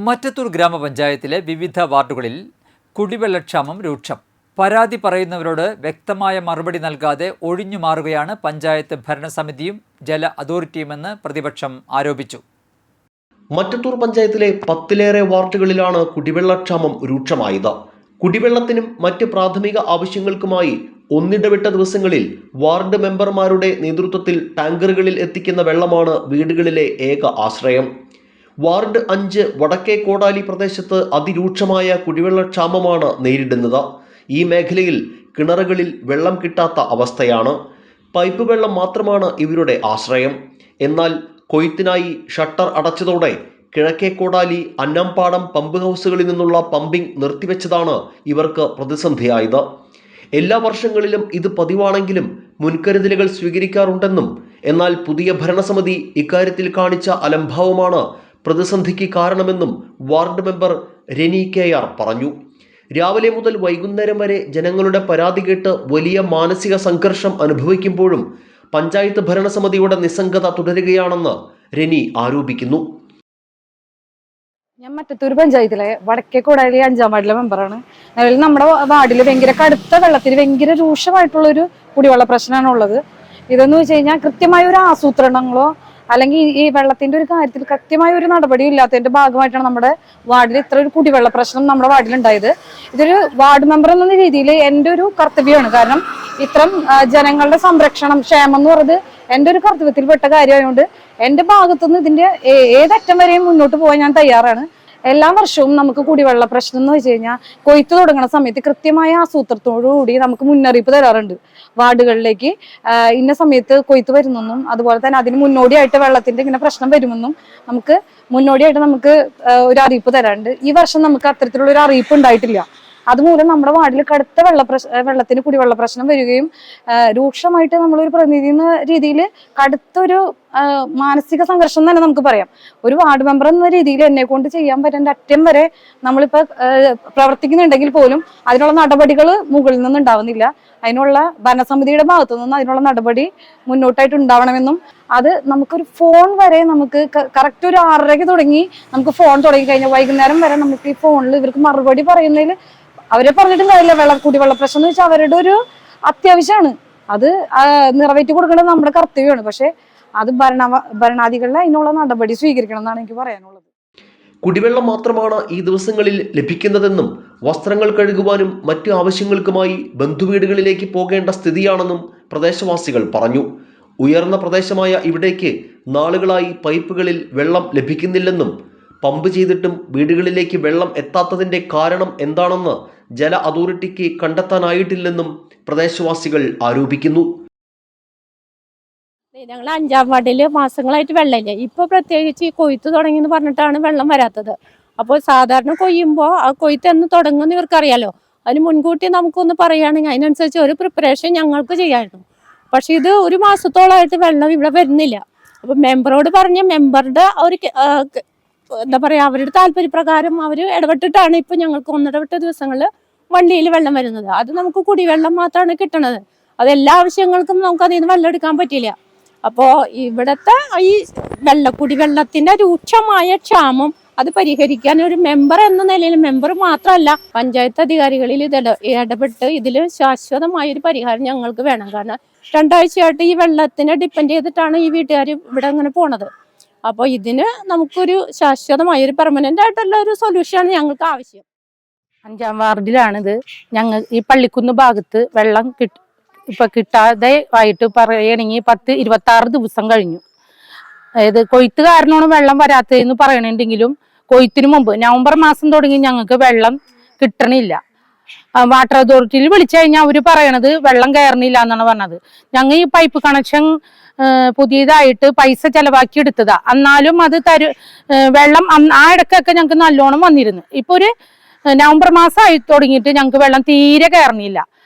മറ്റത്തൂർ ഗ്രാമപഞ്ചായത്തിലെ വിവിധ വാർഡുകളിൽ കുടിവെള്ളക്ഷാമം രൂക്ഷം. പരാതി പറയുന്നവരോട് വ്യക്തമായ മറുപടി നൽകാതെ ഒഴിഞ്ഞു മാറുകയാണ് പഞ്ചായത്ത് ഭരണസമിതിയും ജല അതോറിറ്റിയുമെന്ന് പ്രതിപക്ഷം ആരോപിച്ചു. മറ്റത്തൂർ പഞ്ചായത്തിലെ 10ലേറെ വാർഡുകളിലാണ് കുടിവെള്ളക്ഷാമം രൂക്ഷമായത്. കുടിവെള്ളത്തിനും മറ്റ് പ്രാഥമിക ആവശ്യങ്ങൾക്കുമായി ഒന്നിടവിട്ട ദിവസങ്ങളിൽ വാർഡ് മെമ്പർമാരുടെ നേതൃത്വത്തിൽ ടാങ്കറുകളിൽ എത്തിക്കുന്ന വെള്ളമാണ് വീടുകളിലെ ഏക ആശ്രയം. വാർഡ് 5 വടക്കേ കോടാലി പ്രദേശത്ത് അതിരൂക്ഷമായ കുടിവെള്ളക്ഷാമമാണ് നേരിടുന്നത്. ഈ മേഖലയിൽ കിണറുകളിൽ വെള്ളം കിട്ടാത്ത അവസ്ഥയാണ്. പൈപ്പ് വെള്ളം മാത്രമാണ് ഇവരുടെ ആശ്രയം. എന്നാൽ കൊയ്ത്തിനായി ഷട്ടർ അടച്ചതോടെ കിഴക്കേ കോടാലി അന്നംപാടം പമ്പ് ഹൗസുകളിൽ നിന്നുള്ള പമ്പിംഗ് നിർത്തിവെച്ചതാണ് ഇവർക്ക് പ്രതിസന്ധിയായത്. എല്ലാ വർഷങ്ങളിലും ഇത് പതിവാണെങ്കിലും മുൻകരുതലുകൾ സ്വീകരിക്കാറുണ്ടെന്നും എന്നാൽ പുതിയ ഭരണസമിതി ഇക്കാര്യത്തിൽ കാണിച്ച അലംഭാവമാണ് പ്രതിസന്ധിക്ക് കാരണമെന്നും വാർഡ് മെമ്പർ രനി കെ.ആർ. പറഞ്ഞു. രാവിലെ മുതൽ വൈകുന്നേരം വരെ ജനങ്ങളുടെ പരാതി കേട്ട് വലിയ മാനസിക സംഘർഷം അനുഭവിക്കുമ്പോഴും പഞ്ചായത്ത് ഭരണസമിതിയുടെ നിസ്സംഗത തുടരുകയാണെന്ന് രനി ആരോപിക്കുന്നു. ഞാൻ മറ്റത്തൂർ പഞ്ചായത്തിലെ വടക്കേ കോടാലി 5ാം വാർഡിലെ മെമ്പറാണ്. നിലവിൽ നമ്മുടെ വാർഡിൽ ഭയങ്കര കടുത്ത വെള്ളത്തിന് ഭയങ്കര രൂക്ഷമായിട്ടുള്ളൊരു കുടിവെള്ള പ്രശ്നമാണ് ഉള്ളത്. ഇതെന്ന് വെച്ച് കഴിഞ്ഞാൽ കൃത്യമായ ഒരു ആസൂത്രണങ്ങളോ അല്ലെങ്കിൽ ഈ വെള്ളത്തിന്റെ ഒരു കാര്യത്തിൽ കൃത്യമായ ഒരു നടപടിയും ഇല്ലാത്തതിന്റെ ഭാഗമായിട്ടാണ് നമ്മുടെ വാർഡിൽ ഇത്ര ഒരു കുടിവെള്ള പ്രശ്നം നമ്മുടെ വാർഡിൽ ഉണ്ടായത്. ഇതൊരു വാർഡ് മെമ്പർ എന്ന രീതിയിൽ എൻ്റെ ഒരു കർത്തവ്യമാണ്. കാരണം ഇത്തരം ജനങ്ങളുടെ സംരക്ഷണം ക്ഷേമം എന്ന് പറയുന്നത് എൻ്റെ ഒരു കർത്തവ്യത്തിൽപ്പെട്ട കാര്യമായതുകൊണ്ട് എൻ്റെ ഭാഗത്തുനിന്ന് ഇതിന്റെ ഏതറ്റം വരെയും മുന്നോട്ട് പോകാൻ ഞാൻ തയ്യാറാണ്. എല്ലാ വർഷവും നമുക്ക് കുടിവെള്ള പ്രശ്നം എന്ന് വെച്ച് കഴിഞ്ഞാൽ കൊയ്ത്ത് തുടങ്ങുന്ന സമയത്ത് കൃത്യമായ ആസൂത്രത്തോടുകൂടി നമുക്ക് മുന്നറിയിപ്പ് തരാറുണ്ട്. വാർഡുകളിലേക്ക് ഇന്ന സമയത്ത് കൊയ്ത്ത് വരുമെന്നും അതുപോലെ തന്നെ അതിന് മുന്നോടിയായിട്ട് വെള്ളത്തിന്റെ ഇങ്ങനെ പ്രശ്നം വരുമെന്നും നമുക്ക് മുന്നോടിയായിട്ട് നമുക്ക് ഒരു അറിയിപ്പ് തരാറുണ്ട്. ഈ വർഷം നമുക്ക് അത്തരത്തിലുള്ള ഒരു അറിയിപ്പ് ഉണ്ടായിട്ടില്ല. അതുമൂലം നമ്മുടെ വാർഡിൽ കടുത്ത വെള്ളത്തിന് കുടിവെള്ള പ്രശ്നം വരികയും രൂക്ഷമായിട്ട് നമ്മളൊരു പ്രതിനിധി എന്ന രീതിയിൽ കടുത്തൊരു മാനസിക സംഘർഷം തന്നെ നമുക്ക് പറയാം. ഒരു വാർഡ് മെമ്പർ എന്ന രീതിയിൽ എന്നെ കൊണ്ട് ചെയ്യാൻ പറ്റേണ്ട അറ്റം വരെ നമ്മളിപ്പോ പ്രവർത്തിക്കുന്നുണ്ടെങ്കിൽ പോലും അതിനുള്ള നടപടികൾ മുകളിൽ നിന്ന് ഉണ്ടാവുന്നില്ല. അതിനുള്ള ഭരണസമിതിയുടെ ഭാഗത്തു നിന്ന് അതിനുള്ള നടപടി മുന്നോട്ടായിട്ട് ഉണ്ടാവണമെന്നും അത് നമുക്കൊരു ഫോൺ വരെ നമുക്ക് കറക്റ്റ് ഒരു 6:30 തുടങ്ങി നമുക്ക് ഫോൺ തുടങ്ങി കഴിഞ്ഞാൽ വൈകുന്നേരം വരെ നമുക്ക് ഈ ഫോണിൽ ഇവർക്ക് മറുപടി പറയുന്നതിൽ അവരെ പറഞ്ഞിട്ടും കാര്യമില്ല. കുടിവെള്ള പ്രശ്നം എന്ന് വെച്ചാൽ അവരുടെ ഒരു അത്യാവശ്യമാണ്. അത് നിറവേറ്റി കൊടുക്കേണ്ടത് നമ്മുടെ കർത്തവ്യമാണ്. പക്ഷെ അത് ഭരണാധികാരികൾ അതിനുള്ള നടപടി സ്വീകരിക്കണം എന്നാണ് എനിക്ക് പറയാനുള്ളത്. കുടിവെള്ളം മാത്രമാണ് ഈ ദിവസങ്ങളിൽ ലഭിക്കുന്നതെന്നും വസ്ത്രങ്ങൾ കഴുകുവാനും മറ്റു ആവശ്യങ്ങൾക്കുമായി ബന്ധുവീടുകളിലേക്ക് പോകേണ്ട സ്ഥിതിയാണെന്നും പ്രദേശവാസികൾ പറഞ്ഞു. ഉയർന്ന പ്രദേശമായ ഇവിടേക്ക് നാളുകളായി പൈപ്പുകളിൽ വെള്ളം ലഭിക്കുന്നില്ലെന്നും പമ്പ് ചെയ്തിട്ടും വീടുകളിലേക്ക് വെള്ളം എത്താത്തതിന്റെ കാരണം എന്താണെന്ന് ജല അതോറിറ്റിക്ക് കണ്ടെത്താനായിട്ടില്ലെന്നും പ്രദേശവാസികൾ ആരോപിക്കുന്നു. ഞങ്ങൾ 5ാം വാർഡില് മാസങ്ങളായിട്ട് വെള്ളമില്ല. ഇപ്പൊ പ്രത്യേകിച്ച് ഈ കൊയ്ത്ത് തുടങ്ങിയെന്ന് പറഞ്ഞിട്ടാണ് വെള്ളം വരാത്തത്. അപ്പോൾ സാധാരണ കൊയ്യുമ്പോൾ ആ കൊയ്ത്ത് എന്ന് തുടങ്ങുമെന്ന് ഇവർക്കറിയാലോ. അതിന് മുൻകൂട്ടി നമുക്കൊന്ന് പറയുകയാണെങ്കിൽ അതിനനുസരിച്ച് ഒരു പ്രിപ്പറേഷൻ ഞങ്ങൾക്ക് ചെയ്യാമായിരുന്നു. പക്ഷെ ഇത് ഒരു മാസത്തോളമായിട്ട് വെള്ളം ഇവിടെ വരുന്നില്ല. അപ്പൊ മെമ്പറോട് പറഞ്ഞ മെമ്പറുടെ ഒരു എന്താ പറയാ അവരുടെ താല്പര്യപ്രകാരം അവർ ഇടപെട്ടിട്ടാണ് ഇപ്പൊ ഞങ്ങൾക്ക് ഒന്നിടവിട്ട ദിവസങ്ങളിൽ വണ്ടിയിൽ വെള്ളം വരുന്നത്. അത് നമുക്ക് കുടിവെള്ളം മാത്രമാണ് കിട്ടണത്. അത് എല്ലാ ആവശ്യങ്ങൾക്കും നമുക്ക് അതിൽ നിന്ന് വെള്ളം എടുക്കാൻ പറ്റില്ല. അപ്പോൾ ഇവിടുത്തെ ഈ കുടിവെള്ളത്തിന്റെ രൂക്ഷമായ ക്ഷാമം അത് പരിഹരിക്കാൻ ഒരു മെമ്പർ എന്ന നിലയിൽ മെമ്പർ മാത്രമല്ല പഞ്ചായത്ത് അധികാരികളിൽ ഇത് ഇടപെട്ട് ഇതിൽ ശാശ്വതമായ ഒരു പരിഹാരം ഞങ്ങൾക്ക് വേണം. കാരണം 2 ആഴ്ചയായിട്ട് ഈ വെള്ളത്തിനെ ഡിപ്പെൻഡ് ചെയ്തിട്ടാണ് ഈ വീട്ടുകാർ ഇവിടെ അങ്ങനെ പോണത്. അപ്പോൾ ഇതിന് നമുക്കൊരു ശാശ്വതമായ ഒരു പെർമനന്റ് ആയിട്ടുള്ള ഒരു സൊല്യൂഷനാണ് ഞങ്ങൾക്ക് ആവശ്യം. 5ാം വാർഡിലാണിത്. ഞങ്ങൾ ഈ പള്ളിക്കുന്ന് ഭാഗത്ത് വെള്ളം ഇപ്പൊ കിട്ടാതെ ആയിട്ട് പറയുകയാണെങ്കിൽ 26 ദിവസം കഴിഞ്ഞു. അതായത് കൊയ്ത്ത് കാരണമാണ് വെള്ളം വരാത്തതെന്ന് പറയണുണ്ടെങ്കിലും കൊയ്ത്തിന് മുമ്പ് നവംബർ മാസം തുടങ്ങി ഞങ്ങൾക്ക് വെള്ളം കിട്ടണില്ല. വാട്ടർ അതോറിറ്റിയിൽ വിളിച്ചു കഴിഞ്ഞാൽ അവര് പറയണത് വെള്ളം കയറണില്ല എന്നാണ് പറഞ്ഞത്. ഞങ്ങൾ ഈ പൈപ്പ് കണക്ഷൻ പുതിയതായിട്ട് പൈസ ചെലവാക്കി എടുത്തതാ. എന്നാലും അത് വെള്ളം ആ ഇടക്കൊക്കെ ഞങ്ങൾക്ക് നല്ലോണം വന്നിരുന്നു. ഇപ്പൊ ഒരു നവംബർ മാസം ആയി തുടങ്ങിയിട്ട് ഞങ്ങൾക്ക് വെള്ളം തീരെ കയറണില്ല.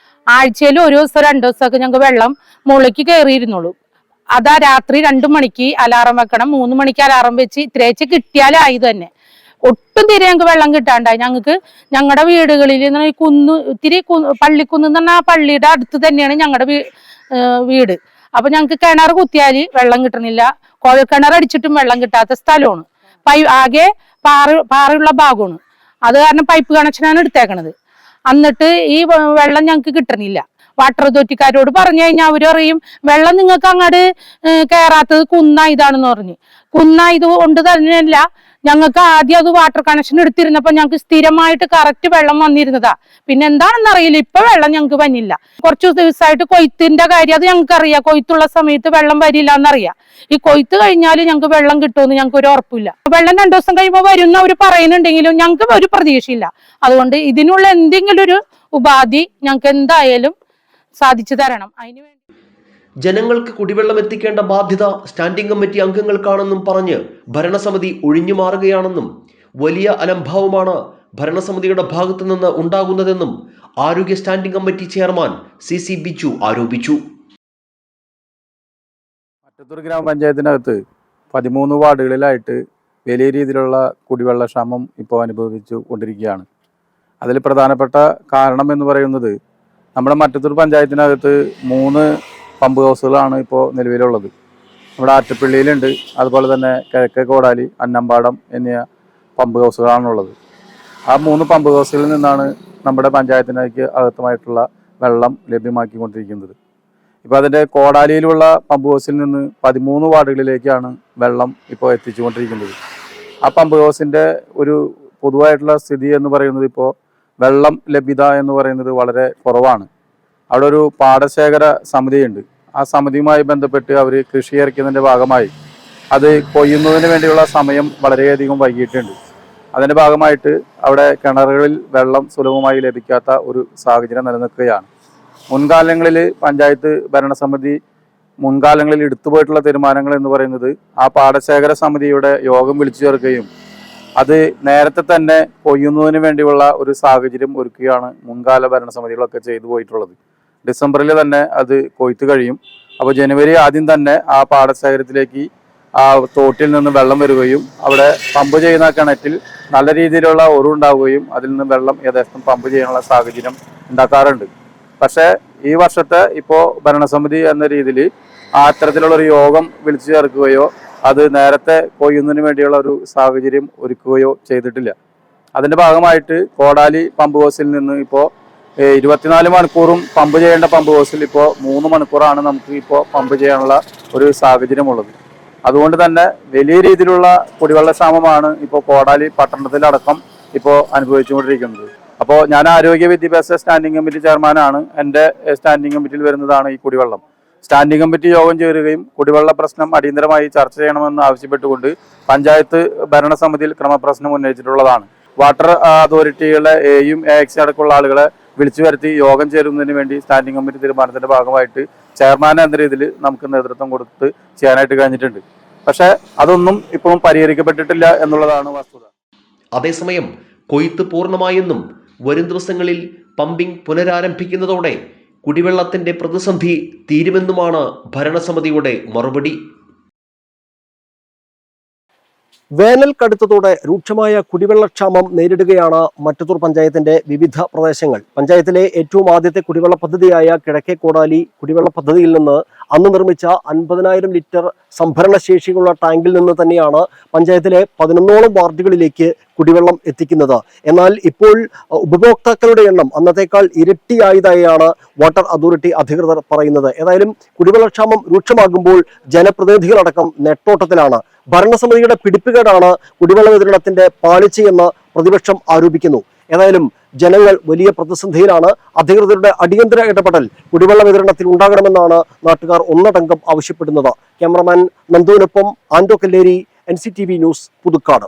ആഴ്ചയിൽ 1 ദിവസം 2 ദിവസമൊക്കെ ഞങ്ങൾക്ക് വെള്ളം മുകളിലേക്ക് കയറിയിരുന്നുള്ളൂ. അതാ രാത്രി 2 മണിക്ക് അലാറം വെക്കണം, 3 മണിക്ക് അലാറം വെച്ച് ഇത്രേച്ച് കിട്ടിയാലായി തന്നെ. ഒട്ടും തീരെ ഞങ്ങൾക്ക് വെള്ളം കിട്ടാണ്ടായി. ഞങ്ങളുടെ വീടുകളിൽ ഇത്തിരി പള്ളിക്കുന്ന് എന്ന് പറഞ്ഞാൽ ആ പള്ളിയുടെ അടുത്ത് തന്നെയാണ് ഞങ്ങളുടെ വീട്. അപ്പൊ ഞങ്ങൾക്ക് കിണർ കുത്തിയാൽ വെള്ളം കിട്ടണില്ല. കുഴൽക്കിണർ അടിച്ചിട്ടും വെള്ളം കിട്ടാത്ത സ്ഥലമാണ്. ആകെ പാറയുള്ള ഭാഗമാണ്. അത് കാരണം പൈപ്പ് കണക്ഷനാണ് എടുത്തേക്കണത്. എന്നിട്ട് ഈ വെള്ളം ഞങ്ങൾക്ക് കിട്ടണില്ല. വാട്ടർ അതോറിറ്റിക്കാരോട് പറഞ്ഞു കഴിഞ്ഞാൽ അവർ പറയും വെള്ളം നിങ്ങൾക്ക് അങ്ങോട്ട് കയറാത്തത് കുന്നായതാണെന്ന് പറഞ്ഞ്. കുന്നായത് കൊണ്ട് തന്നെയല്ല, ഞങ്ങൾക്ക് ആദ്യം അത് വാട്ടർ കണക്ഷൻ എടുത്തിരുന്നപ്പോൾ ഞങ്ങൾക്ക് സ്ഥിരമായിട്ട് കറക്റ്റ് വെള്ളം വന്നിരുന്നതാ. പിന്നെ എന്താണെന്ന് അറിയില്ല, ഇപ്പൊ വെള്ളം ഞങ്ങൾക്ക് വന്നില്ല. കുറച്ചു ദിവസമായിട്ട് കൊയ്ത്തിന്റെ കാര്യം അത് ഞങ്ങൾക്ക് അറിയാം. കൊയ്ത്തുള്ള സമയത്ത് വെള്ളം വരില്ല എന്നറിയാം. ഈ കൊയ്ത്ത് കഴിഞ്ഞാൽ ഞങ്ങൾക്ക് വെള്ളം കിട്ടുമെന്ന് ഞങ്ങൾക്ക് ഒരു ഉറപ്പില്ല. വെള്ളം 2 ദിവസം കഴിയുമ്പോൾ വരുന്ന അവർ പറയുന്നുണ്ടെങ്കിലും ഞങ്ങൾക്ക് ഒരു പ്രതീക്ഷയില്ല. അതുകൊണ്ട് ഇതിനുള്ള എന്തെങ്കിലും ഒരു ഉപാധി ഞങ്ങൾക്ക് എന്തായാലും സാധിച്ചു തരണം. അതിനുവേണ്ടി ജനങ്ങൾക്ക് കുടിവെള്ളം എത്തിക്കേണ്ട ബാധ്യത സ്റ്റാൻഡിംഗ് കമ്മിറ്റി അംഗങ്ങൾക്കാണെന്നും പറഞ്ഞ് ഭരണസമിതി ഒഴിഞ്ഞു മാറുകയാണെന്നും വലിയ അലംഭാവമാണ് ഭരണസമിതിയുടെ ഭാഗത്തു നിന്ന് ഉണ്ടാകുന്നതെന്നും ആരോഗ്യ standing committee chairman CC Biju ആരോപിച്ചു. മറ്റത്തൂർ ഗ്രാമപഞ്ചായത്തിനകത്ത് 13 വാർഡുകളിലായിട്ട് വലിയ രീതിയിലുള്ള കുടിവെള്ളക്ഷാമം ഇപ്പോൾ അനുഭവിച്ചു കൊണ്ടിരിക്കുകയാണ്. അതിൽ പ്രധാനപ്പെട്ട കാരണം എന്ന് പറയുന്നത് നമ്മുടെ മറ്റത്തൂർ പഞ്ചായത്തിനകത്ത് 3 പമ്പ് ഹൗസുകളാണ് ഇപ്പോൾ നിലവിലുള്ളത്. നമ്മുടെ ആറ്റപ്പള്ളിയിലുണ്ട്, അതുപോലെ തന്നെ കിഴക്കേ കോടാലി, അന്നമ്പാടം എന്നിയ പമ്പ് ഹൗസുകളാണുള്ളത്. ആ 3 പമ്പ് ഹൗസുകളിൽ നിന്നാണ് നമ്മുടെ പഞ്ചായത്തിനേക്ക് അകത്തുമായിട്ടുള്ള വെള്ളം ലഭ്യമാക്കിക്കൊണ്ടിരിക്കുന്നത്. ഇപ്പോൾ അതിൻ്റെ കോടാലിയിലുള്ള പമ്പ് ഹൗസിൽ നിന്ന് 13 വാർഡുകളിലേക്കാണ് വെള്ളം ഇപ്പോൾ എത്തിച്ചുകൊണ്ടിരിക്കുന്നത്. ആ പമ്പ് ഹൗസിൻ്റെ ഒരു പൊതുവായിട്ടുള്ള സ്ഥിതി എന്ന് പറയുന്നത് ഇപ്പോൾ വെള്ളം ലഭ്യത എന്ന് പറയുന്നത് വളരെ കുറവാണ്. അവിടെ ഒരു പാടശേഖര സമിതിയുണ്ട്. ആ സമിതിയുമായി ബന്ധപ്പെട്ട് അവർ കൃഷി ഇറക്കിയതിൻ്റെ ഭാഗമായി അത് കൊയ്യുന്നതിന് വേണ്ടിയുള്ള സമയം വളരെയധികം വൈകിയിട്ടുണ്ട്. അതിൻ്റെ ഭാഗമായിട്ട് അവിടെ കിണറുകളിൽ വെള്ളം സുലഭമായി ലഭിക്കാത്ത ഒരു സാഹചര്യം നിലനിൽക്കുകയാണ്. മുൻകാലങ്ങളിൽ പഞ്ചായത്ത് ഭരണസമിതി മുൻകാലങ്ങളിൽ എടുത്തുപോയിട്ടുള്ള തീരുമാനങ്ങൾ എന്ന് പറയുന്നത് ആ പാടശേഖര സമിതിയുടെ യോഗം വിളിച്ചു ചേർക്കുകയും അത് നേരത്തെ തന്നെ കൊയ്യുന്നതിന് വേണ്ടിയുള്ള ഒരു സാഹചര്യം ഒരുക്കുകയാണ് മുൻകാല ഭരണസമിതികളൊക്കെ ചെയ്തു പോയിട്ടുള്ളത്. ഡിസംബറിൽ തന്നെ അത് കൊയ്ത്ത് കഴിയും. അപ്പോൾ ജനുവരി ആദ്യം തന്നെ ആ പാടശേഖരത്തിലേക്ക് ആ തോട്ടിൽ നിന്ന് വെള്ളം വരികയും അവിടെ പമ്പ് ചെയ്യുന്ന കിണറ്റിൽ നല്ല രീതിയിലുള്ള ഉറവുണ്ടാവുകയും അതിൽ നിന്ന് വെള്ളം യഥേഷ്ടം പമ്പ് ചെയ്യാനുള്ള സാഹചര്യം ഉണ്ടാക്കാറുണ്ട്. പക്ഷേ ഈ വർഷത്തെ ഇപ്പോൾ ഭരണസമിതി എന്ന രീതിയിൽ അത്തരത്തിലുള്ളൊരു യോഗം വിളിച്ചു ചേർക്കുകയോ അത് നേരത്തെ കൊയ്യുന്നതിന് വേണ്ടിയുള്ള ഒരു സാഹചര്യം ഒരുക്കുകയോ ചെയ്തിട്ടില്ല. അതിൻ്റെ ഭാഗമായിട്ട് കോടാലി പമ്പ് ഹൗസിൽ നിന്ന് ഇപ്പോൾ 24 മണിക്കൂറും പമ്പ് ചെയ്യേണ്ട പമ്പ് ഹൗസിൽ ഇപ്പോൾ 3 മണിക്കൂറാണ് നമുക്ക് ഇപ്പോൾ പമ്പ് ചെയ്യാനുള്ള ഒരു സാഹചര്യമുള്ളത്. അതുകൊണ്ട് തന്നെ വലിയ രീതിയിലുള്ള കുടിവെള്ളക്ഷാമമാണ് ഇപ്പോൾ കോടാലി പട്ടണത്തിലടക്കം ഇപ്പോൾ അനുഭവിച്ചുകൊണ്ടിരിക്കുന്നത്. അപ്പോൾ ഞാൻ ആരോഗ്യ വിദ്യാഭ്യാസ സ്റ്റാൻഡിംഗ് കമ്മിറ്റി ചെയർമാനാണ്. എൻ്റെ സ്റ്റാൻഡിംഗ് കമ്മിറ്റിയിൽ വരുന്നതാണ് ഈ കുടിവെള്ളം. സ്റ്റാൻഡിംഗ് കമ്മിറ്റി യോഗം ചേരുകയും കുടിവെള്ള പ്രശ്നം അടിയന്തരമായി ചർച്ച ചെയ്യണമെന്ന് ആവശ്യപ്പെട്ടുകൊണ്ട് പഞ്ചായത്ത് ഭരണസമിതിയിൽ ക്രമപ്രശ്നം ഉന്നയിച്ചിട്ടുള്ളതാണ്. വാട്ടർ അതോറിറ്റികളെ AUM AX അടക്കമുള്ള ആളുകളെ വിളിച്ചു വരുത്തി യോഗം ചേരുന്നതിന് വേണ്ടി സ്റ്റാൻഡിംഗ് കമ്മിറ്റി തീരുമാനത്തിന്റെ ഭാഗമായിട്ട് ചെയർമാൻ എന്ന രീതിയിൽ നമുക്ക് നേതൃത്വം കൊടുത്ത് ചെയ്യാനായിട്ട് കഴിഞ്ഞിട്ടുണ്ട്. പക്ഷേ അതൊന്നും ഇപ്പോഴും പരിഹരിക്കപ്പെട്ടിട്ടില്ല എന്നുള്ളതാണ് വസ്തുത. അതേസമയം കൊയ്ത്ത് പൂർണ്ണമായെന്നും വരും ദിവസങ്ങളിൽ പമ്പിംഗ് പുനരാരംഭിക്കുന്നതോടെ കുടിവെള്ളത്തിന്റെ പ്രതിസന്ധി തീരുമെന്നുമാണ് ഭരണസമിതിയുടെ മറുപടി. വേനൽ കടുത്തതോടെ രൂക്ഷമായ കുടിവെള്ളക്ഷാമം നേരിടുകയാണ് മറ്റത്തൂർ പഞ്ചായത്തിന്റെ വിവിധ പ്രദേശങ്ങൾ. പഞ്ചായത്തിലെ ഏറ്റവും ആദ്യത്തെ കുടിവെള്ള പദ്ധതിയായ കിഴക്കേ കോടാലി കുടിവെള്ള പദ്ധതിയിൽ നിന്ന് അന്ന് നിർമ്മിച്ച 50,000 ലിറ്റർ സംഭരണശേഷിയുള്ള ടാങ്കിൽ നിന്ന് തന്നെയാണ് പഞ്ചായത്തിലെ 11ഓളം വാർഡുകളിലേക്ക് കുടിവെള്ളം എത്തിക്കുന്നത്. എന്നാൽ ഇപ്പോൾ ഉപഭോക്താക്കളുടെ എണ്ണം അന്നത്തേക്കാൾ ഇരട്ടിയായതായാണ് വാട്ടർ അതോറിറ്റി അധികൃതർ പറയുന്നത്. ഏതായാലും കുടിവെള്ളക്ഷാമം രൂക്ഷമാകുമ്പോൾ ജനപ്രതിനിധികളടക്കം നെട്ടോട്ടത്തിലാണ്. ഭരണസമിതിയുടെ പിടിപ്പുകേടാണ് കുടിവെള്ള വിതരണത്തിന്റെ പാളിച്ചയെന്ന് പ്രതിപക്ഷം ആരോപിക്കുന്നു. ഏതായാലും ജനങ്ങൾ വലിയ പ്രതിസന്ധിയിലാണ്. അധികൃതരുടെ അടിയന്തര ഇടപെടൽ കുടിവെള്ള വിതരണത്തിൽ ഉണ്ടാകണമെന്നാണ് നാട്ടുകാർ ഒന്നടങ്കം ആവശ്യപ്പെടുന്നത്. ക്യാമറമാൻ നന്ദുവിനൊപ്പം ആൻഡോ കല്ലേരി, NCTV ന്യൂസ്, പുതുക്കാട്.